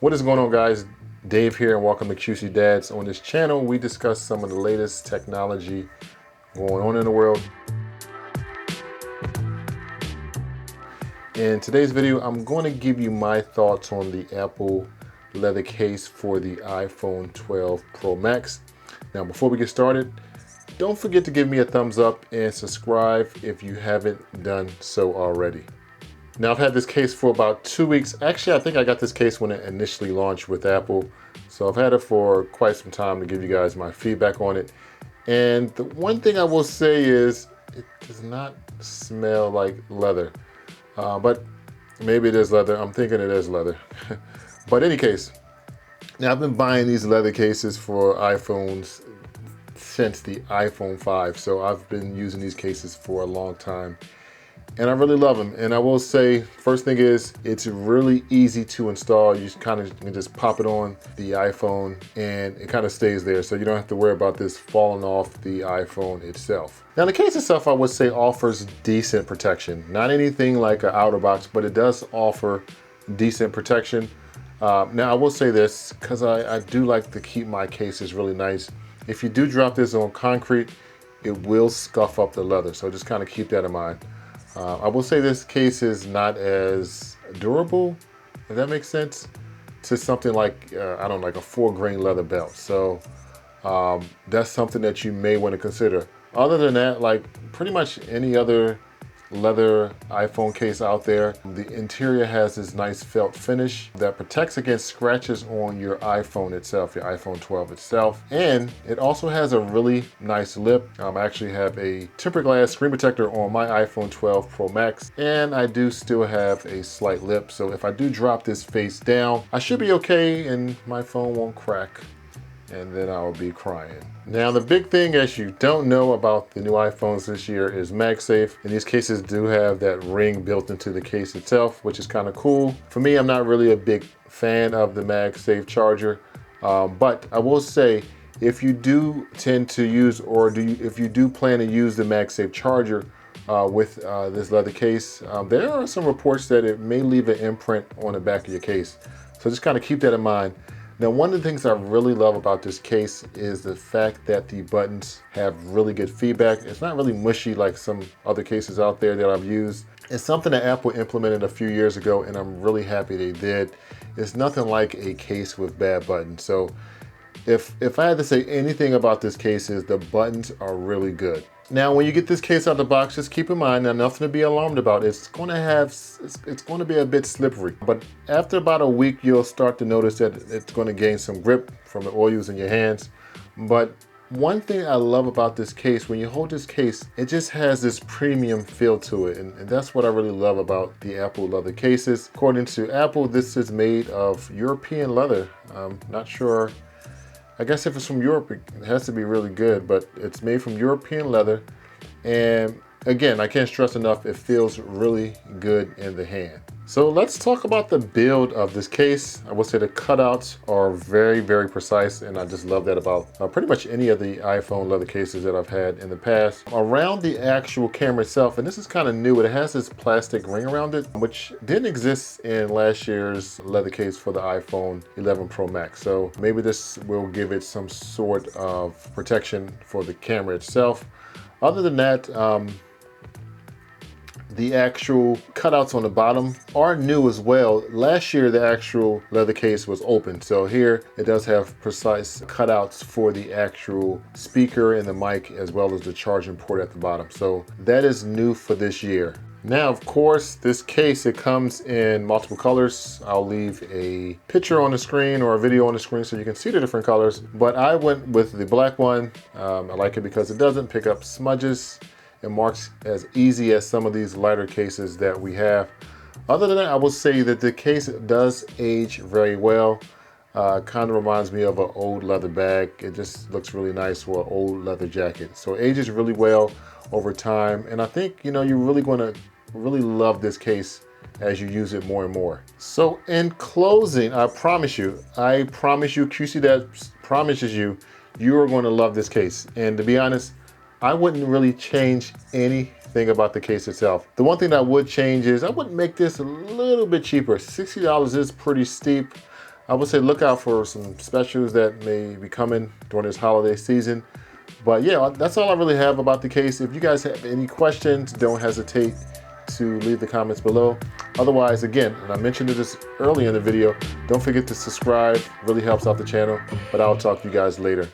What is going on, guys? Dave here, and welcome to QC Dads. On this channel, we discuss some of the latest technology going on in the world. In today's video, I'm going to give you my thoughts on the Apple leather case for the iPhone 12 Pro Max. Now, before we get started, don't forget to give me a thumbs up and subscribe if you haven't done so already. Now, I've had this case for about 2 weeks. Actually, I think I got this case when it initially launched with Apple. So I've had it for quite some time to give you guys my feedback on it. And the one thing I will say is it does not smell like leather. But maybe it is leather. I'm thinking it is leather. But in any case, now I've been buying these leather cases for iPhones since the iPhone 5. So I've been using these cases for a long time. And I really love them. And I will say, first thing is, it's really easy to install. You can just pop it on the iPhone and it kind of stays there. So you don't have to worry about this falling off the iPhone itself. Now, the case itself, I would say, offers decent protection. Not anything like an outer box, but it does offer decent protection. Now, I will say this, because I do like to keep my cases really nice. If you do drop this on concrete, it will scuff up the leather. So just kind of keep that in mind. I will say this case is not as durable, if that makes sense, to something like, I don't know, like a 4-grain leather belt. So that's something that you may want to consider. Other than that, like pretty much any other leather iPhone case out there, the interior has this nice felt finish that protects against scratches on your iPhone itself, your iPhone 12 itself. And it also has a really nice lip. I actually have a tempered glass screen protector on my iPhone 12 Pro Max, and I do still have a slight lip. So if I do drop this face down, I should be okay and my phone won't crack, and then I'll be crying. Now, the big thing, as you don't know about the new iPhones this year, is MagSafe. And these cases do have that ring built into the case itself, which is kind of cool. For me, I'm not really a big fan of the MagSafe charger, but I will say, if you do tend to use, if you do plan to use the MagSafe charger with this leather case, there are some reports that it may leave an imprint on the back of your case. So just kind of keep that in mind. Now, one of the things I really love about this case is the fact that the buttons have really good feedback. It's not really mushy like some other cases out there that I've used. It's something that Apple implemented a few years ago, and I'm really happy they did. It's nothing like a case with bad buttons. So if I had to say anything about this case, is the buttons are really good. Now, when you get this case out of the box, just keep in mind, now nothing to be alarmed about. It's going to be a bit slippery, but after about a week, you'll start to notice that it's going to gain some grip from the oil using your hands. But one thing I love about this case, when you hold this case, it just has this premium feel to it. And that's what I really love about the Apple leather cases. According to Apple, this is made of European leather. I'm not sure. I guess if it's from Europe, it has to be really good, but it's made from European leather. And again, I can't stress enough, it feels really good in the hand. So let's talk about the build of this case. I will say the cutouts are very, very precise, and I just love that about pretty much any of the iPhone leather cases that I've had in the past. Around the actual camera itself, and this is kind of new, it has this plastic ring around it, which didn't exist in last year's leather case for the iPhone 11 Pro Max. So maybe this will give it some sort of protection for the camera itself. Other than that, the actual cutouts on the bottom are new as well. Last year, the actual leather case was open. So here it does have precise cutouts for the actual speaker and the mic, as well as the charging port at the bottom. So that is new for this year. Now, of course, this case, it comes in multiple colors. I'll leave a picture on the screen or a video on the screen so you can see the different colors. But I went with the black one. I like it because it doesn't pick up smudges. It marks as easy as some of these lighter cases that we have. Other than that, I will say that the case does age very well. Kind of reminds me of an old leather bag. It just looks really nice for an old leather jacket. So it ages really well over time. And I think, you're really going to really love this case as you use it more and more. So in closing, I promise you, QC that promises you, you are going to love this case. And to be honest, I wouldn't really change anything about the case itself. The one thing that I would change is I would make this a little bit cheaper. $60 is pretty steep. I would say look out for some specials that may be coming during this holiday season. But yeah, that's all I really have about the case. If you guys have any questions, don't hesitate to leave the comments below. Otherwise, again, and I mentioned this early in the video, don't forget to subscribe. Really helps out the channel. But I'll talk to you guys later.